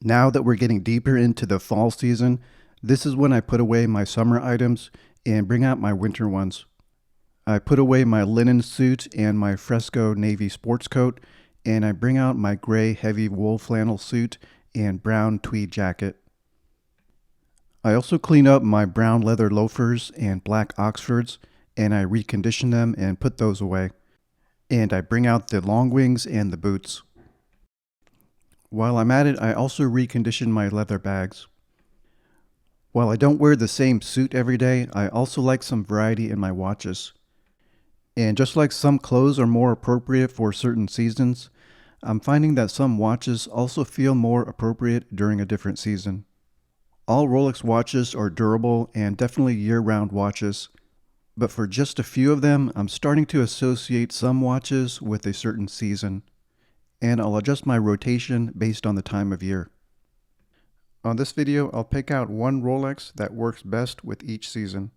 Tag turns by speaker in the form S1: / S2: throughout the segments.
S1: Now that we're getting deeper into the fall season, this is when I put away my summer items and bring out my winter ones. I put away my linen suit and my fresco navy sports coat, and I bring out my gray heavy wool flannel suit and brown tweed jacket. I also clean up my brown leather loafers and black Oxfords, and I recondition them and put those away. And I bring out the long wings and the boots. While I'm at it, I also recondition my leather bags. While I don't wear the same suit every day, I also like some variety in my watches. And just like some clothes are more appropriate for certain seasons, I'm finding that some watches also feel more appropriate during a different season. All Rolex watches are durable and definitely year-round watches, but for just a few of them, I'm starting to associate some watches with a certain season, and I'll adjust my rotation based on the time of year. On this video, I'll pick out one Rolex that works best with each season.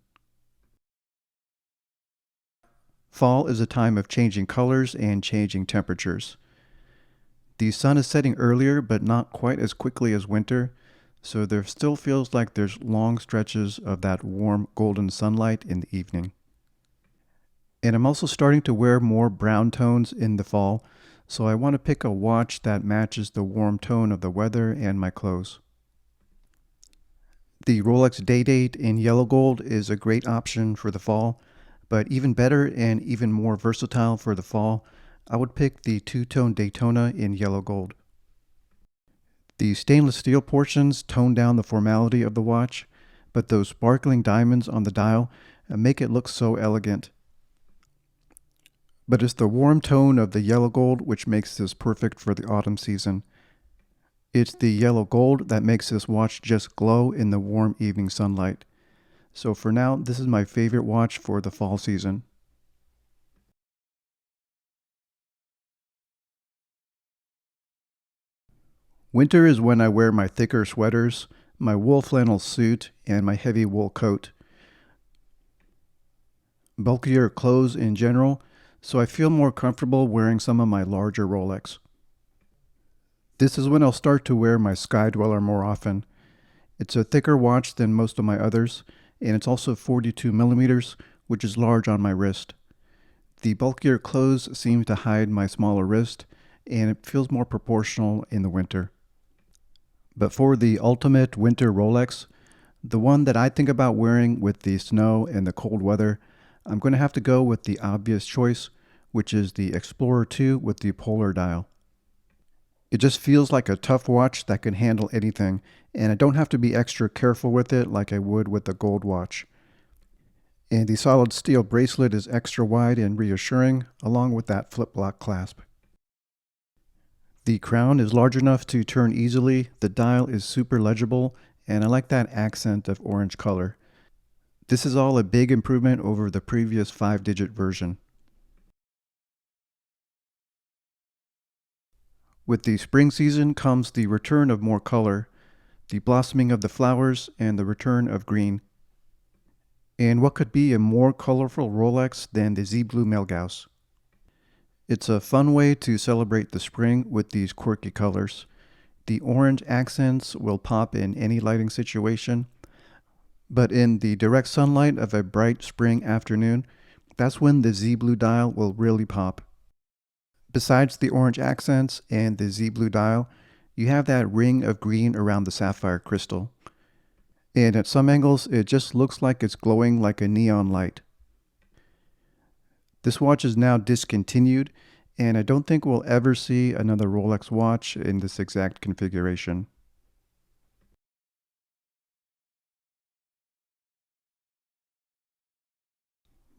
S1: Fall is a time of changing colors and changing temperatures. The sun is setting earlier, but not quite as quickly as winter, so there still feels like there's long stretches of that warm golden sunlight in the evening. And I'm also starting to wear more brown tones in the fall, so I want to pick a watch that matches the warm tone of the weather and my clothes. The Rolex Day-Date in yellow gold is a great option for the fall, but even better and even more versatile for the fall, I would pick the two-tone Daytona in yellow gold. The stainless steel portions tone down the formality of the watch, but those sparkling diamonds on the dial make it look so elegant. But it's the warm tone of the yellow gold which makes this perfect for the autumn season. It's the yellow gold that makes this watch just glow in the warm evening sunlight. So for now, this is my favorite watch for the fall season. Winter is when I wear my thicker sweaters, my wool flannel suit, and my heavy wool coat. Bulkier clothes in general, so I feel more comfortable wearing some of my larger Rolex. This is when I'll start to wear my Sky Dweller more often. It's a thicker watch than most of my others, and it's also 42 millimeters, which is large on my wrist. The bulkier clothes seem to hide my smaller wrist, and it feels more proportional in the winter. But for the ultimate winter Rolex, the one that I think about wearing with the snow and the cold weather, I'm going to have to go with the obvious choice, which is the Explorer 2 with the polar dial. It just feels like a tough watch that can handle anything, and I don't have to be extra careful with it like I would with a gold watch. And the solid steel bracelet is extra wide and reassuring, along with that flip-lock clasp. The crown is large enough to turn easily, the dial is super legible, and I like that accent of orange color. This is all a big improvement over the previous 5-digit version. With the spring season comes the return of more color, the blossoming of the flowers, and the return of green. And what could be a more colorful Rolex than the Z-Blue Melgauss? It's a fun way to celebrate the spring with these quirky colors. The orange accents will pop in any lighting situation, but in the direct sunlight of a bright spring afternoon, that's when the Z-Blue dial will really pop. Besides the orange accents and the Z-Blue dial, you have that ring of green around the sapphire crystal. And at some angles, it just looks like it's glowing like a neon light. This watch is now discontinued, and I don't think we'll ever see another Rolex watch in this exact configuration.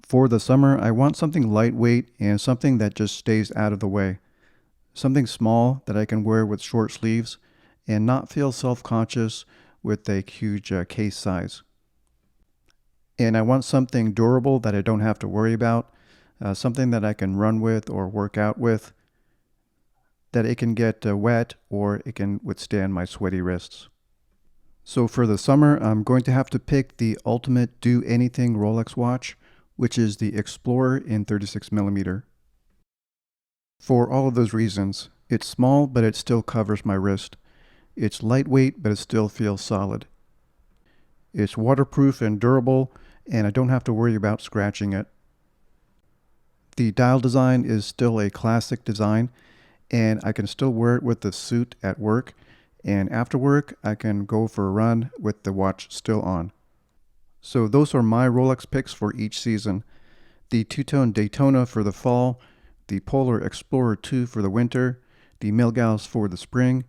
S1: For the summer, I want something lightweight and something that just stays out of the way. Something small that I can wear with short sleeves and not feel self-conscious with a huge case size. And I want something durable that I don't have to worry about, something that I can run with or work out with, that it can get wet or it can withstand my sweaty wrists. So for the summer, I'm going to have to pick the ultimate do-anything Rolex watch, which is the Explorer in 36mm. For all of those reasons, it's small, but it still covers my wrist. It's lightweight, but it still feels solid. It's waterproof and durable, and I don't have to worry about scratching it. The dial design is still a classic design, and I can still wear it with the suit at work, and after work I can go for a run with the watch still on. So those are my Rolex picks for each season. The two-tone Daytona for the fall, the Polar Explorer 2 for the winter, the Milgauss for the spring,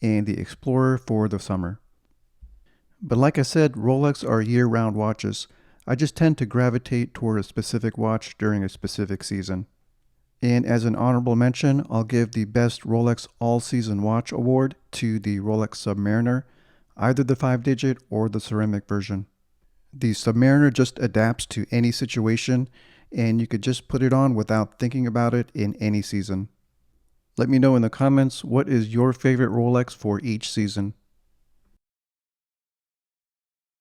S1: and the Explorer for the summer. But like I said, Rolex are year-round watches. I just tend to gravitate toward a specific watch during a specific season. And as an honorable mention, I'll give the Best Rolex All-Season Watch Award to the Rolex Submariner, either the 5-digit or the ceramic version. The Submariner just adapts to any situation, and you could just put it on without thinking about it in any season. Let me know in the comments what is your favorite Rolex for each season.